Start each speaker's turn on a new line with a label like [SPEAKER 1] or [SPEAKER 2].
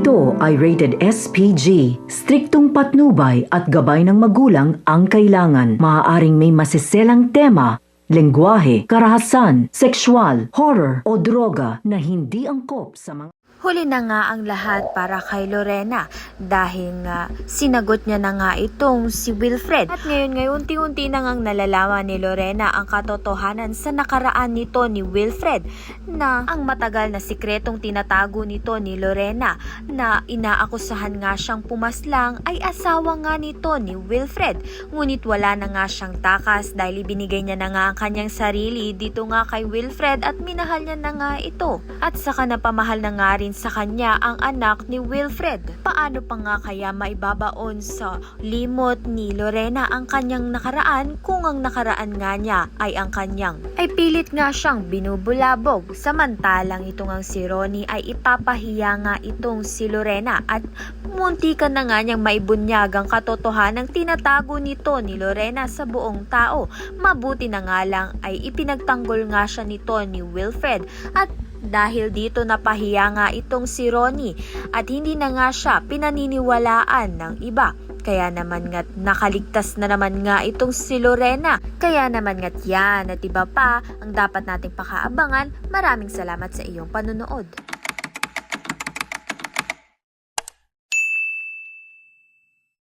[SPEAKER 1] Ito ay rated SPG. Striktong patnubay at gabay ng magulang ang kailangan. Maaaring may masiselang tema, lengguwahe, karahasan, sexual, horror o droga na hindi angkop sa mga...
[SPEAKER 2] Huli na nga ang lahat para kay Lorena dahil nga sinagot niya na nga itong si Wilfred. At ngayon unti-unti na ngang nalalaman ni Lorena ang katotohanan sa nakaraan nito ni Wilfred na ang matagal na sikretong tinatago nito ni Lorena na inaakusahan nga siyang pumaslang ay asawa nga nito ni Wilfred. Ngunit wala na nga siyang takas dahil ibinigay niya na nga ang kanyang sarili dito nga kay Wilfred at minahal niya na nga ito. At saka napamahal na nga rin sa kanya ang anak ni Wilfred. Paano pa nga kaya maibabaon sa limot ni Lorena ang kanyang nakaraan kung ang nakaraan nga niya ay ang kanyang ay pilit nga siyang binubulabog, samantalang itong ang si Ronnie ay ipapahiya nga itong si Lorena at muntikan na nga niyang maibunyag ang katotohanang tinatago nito ni Lorena sa buong tao. Mabuti na nga lang ay ipinagtanggol nga siya nito ni Wilfred at dahil dito napahiya nga itong si Ronnie at hindi na nga siya pinaniniwalaan ng iba. Kaya naman nga't nakaligtas na naman nga itong si Lorena. Kaya naman nga't yan at iba pa ang dapat nating pakaabangan. Maraming salamat sa iyong panunood.